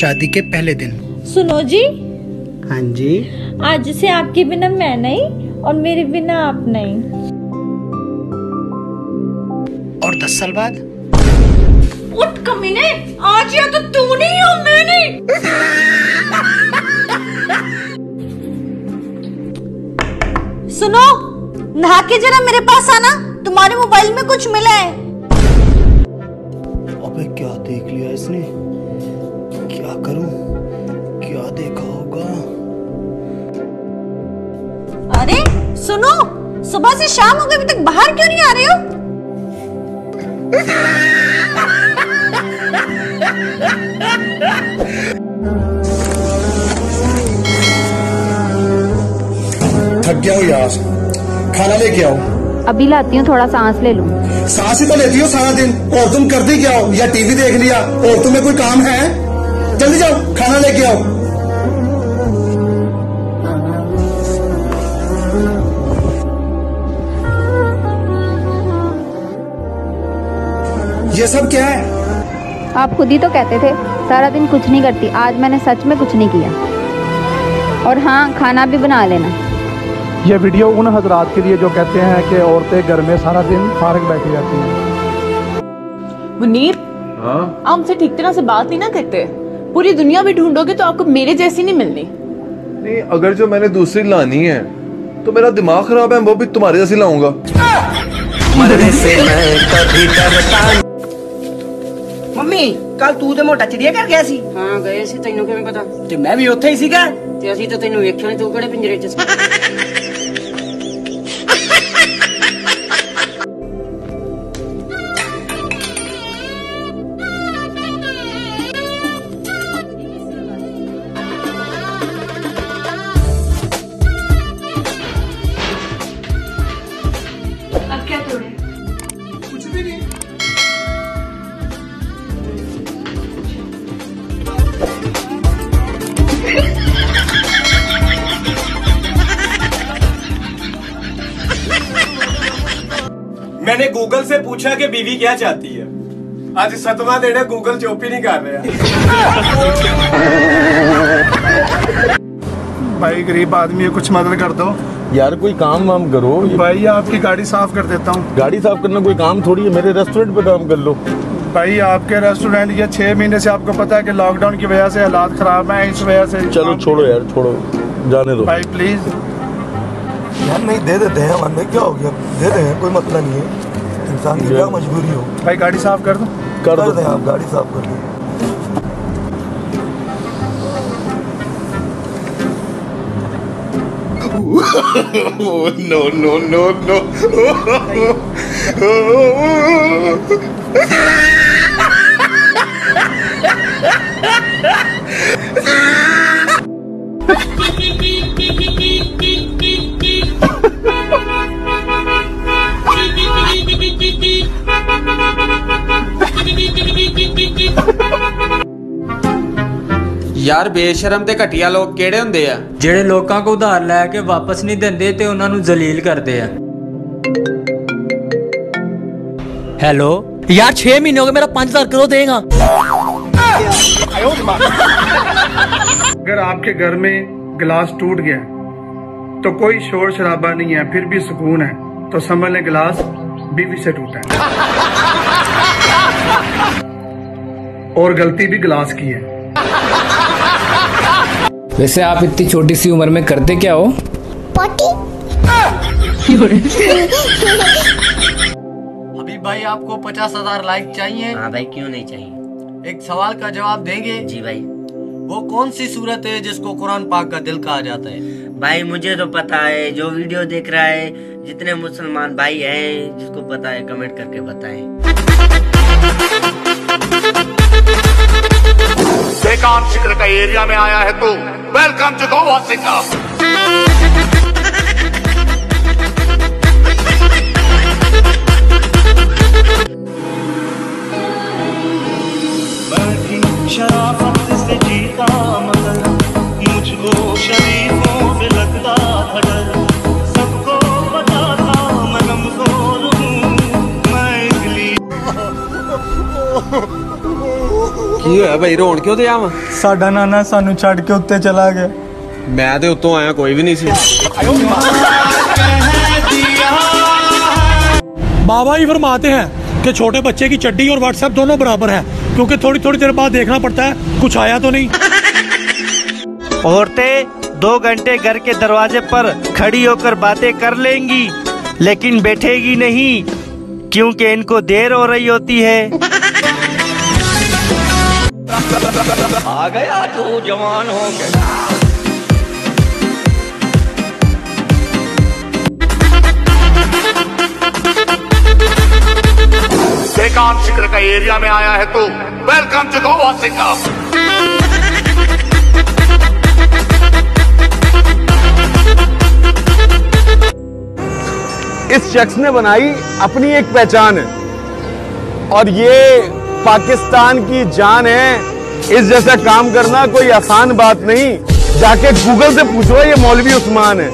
शादी के पहले दिन। सुनो जी। हाँ जी। आज से आपके बिना मैं नहीं और मेरे बिना आप नहीं। और 10 साल बाद? उठ कमीने, आज या तो तू नहीं हो मैं नहीं। सुनो, नहा के जरा मेरे पास आना, तुम्हारे मोबाइल में कुछ मिला है। अबे क्या देख लिया इसने? क्या करूं? क्या देखा होगा? अरे सुनो, सुबह से शाम हो गई, अभी तक बाहर क्यों नहीं आ रहे हो? थक गया हूँ यार, खाना लेके आओ। अभी लाती हूँ, थोड़ा सांस ले लूं। सांस ही तो लेती हो सारा दिन, और तुम करती क्या हो? या टीवी देख लिया, और तुम्हें कोई काम है? जल्दी जाओ, खाना लेके आओ। ये सब क्या है? आप खुद ही तो कहते थे सारा दिन कुछ नहीं करती, आज मैंने सच में कुछ नहीं किया। और हाँ, खाना भी बना लेना। ये वीडियो उन हजरात के लिए जो कहते हैं कि औरतें घर में सारा दिन फारग बैठी रहती हैं। मुनीर, आप हमसे ठीक तरह से बात नहीं ना करते। पूरी दुनिया भी ढूंढोगे तो आपको मेरे जैसी नहीं मिलनी। नहीं, अगर जो मैंने दूसरी लानी है तो मेरा दिमाग खराब है, वो भी तुम्हारे जैसी लाऊंगा। मरने से मैं कभी डरता। ਮੰਮੀ ਕੱਲ ਤੂੰ ਤੇ ਮੋਟਾ ਚਿੜੀਆ ਘਰ ਗਿਆ ਸੀ? ਹਾਂ ਗਏ ਸੀ, ਤੈਨੂੰ ਕਿਵੇਂ ਪਤਾ? ਤੇ ਮੈਂ ਵੀ ਉੱਥੇ ਹੀ ਸੀਗਾ। ਤੇ ਅਸੀਂ ਤਾਂ ਤੈਨੂੰ ਵੇਖਿਆ ਨਹੀਂ, ਤੂੰ ਕਿਹੜੇ ਪਿੰਜਰੇ 'ਚ ਸੀ? अब क्या तोड़े? कुछ भी नहीं। मैंने गूगल से पूछा कि बीवी क्या चाहती है। आज 7वां दिन है, गूगल चुप ही नहीं कर रहा। भाई गरीब आदमी है, कुछ मदद कर दो यार, कोई काम वाम करो। भाई आपकी गाड़ी साफ कर देता हूँ। गाड़ी साफ करना कोई काम थोड़ी है, मेरे रेस्टोरेंट पे काम कर लो। भाई आपके रेस्टोरेंट ये 6 महीने से आपको पता है कि लॉकडाउन की वजह से हालात खराब हैं, इस वजह से। चलो छोड़ो यार, छोड़ो, जाने दो भाई प्लीज। यार नहीं, दे देते हैं, मन में क्या हो गया, दे दे हैं, कोई मसला नहीं है। इंसान की क्या मजबूरी हो। भाई गाड़ी साफ कर दो। कर दो। आप गाड़ी साफ कर दो। No no no no. यार बेशरम ते घटिया लोग केड़े हुंदे आ? ਜਿਹੜੇ ਲੋਕਾਂ ਕੋ ਉਧਾਰ ਲੈ ਕੇ ਵਾਪਸ ਨਹੀਂ ਦਿੰਦੇ ਤੇ ਉਹਨਾਂ ਨੂੰ ਜ਼ਲੀਲ ਕਰਦੇ ਆ। हेलो यार 6 महीने हो गए, मेरा 5000 करो देगा। अगर आपके घर में गिलास टूट गया तो कोई शोर शराबा नहीं है, फिर भी सुकून है, तो समझ लें गिलास बीवी से टूटा है और गलती भी गिलास की है। वैसे आप इतनी छोटी सी उम्र में करते क्या हो? पार्टी। अभी भाई आपको 50,000 लाइक चाहिए? हाँ भाई, क्यों नहीं चाहिए? एक सवाल का जवाब देंगे? जी भाई। वो कौन सी सूरत है जिसको कुरान पाक का दिल कहा जाता है? भाई मुझे तो पता है, जो वीडियो देख रहा है, जितने मुसलमान भाई हैं, जिसको पता है कमेंट करके बताएं। बेकाम शिकर का एरिया में आया है तो वेलकम टू गोवा सिंगर। शराफत से जीता मगर मुझको शरीफों से लगता था डर। सबको पता था मैं कमजोर हूँ, मैं इसलिए ਕੀ ਹੋਇਆ ਭਾਈ ਰੋਣ ਕਿਉਂ ਤੇ ਆਵਾਂ ਸਾਡਾ ਨਾਨਾ ਸਾਨੂੰ ਛੱਡ ਕੇ ਉੱਤੇ ਚਲਾ ਗਿਆ ਮੈਂ ਤੇ ਉੱਤੋਂ ਆਇਆ ਕੋਈ ਵੀ ਨਹੀਂ ਸੀ बाबा ही फरमाते हैं कि छोटे बच्चे की चड्डी और व्हाट्सएप दोनों बराबर है क्योंकि थोड़ी थोड़ी देर बाद देखना पड़ता है कुछ आया तो नहीं। औरतें 2 घंटे घर के दरवाजे पर खड़ी होकर बातें कर लेंगी लेकिन बैठेगी नहीं क्योंकि इनको देर हो रही होती है। आ गया तू जवान हो गया। बेकाम शिखर का एरिया में आया है तो वेलकम टू गोवा सिंगम। इस शख्स ने बनाई अपनी एक पहचान है और ये पाकिस्तान की जान है। इस जैसा काम करना कोई आसान बात नहीं, जाके गूगल से पूछो ये मौलवी उस्मान है।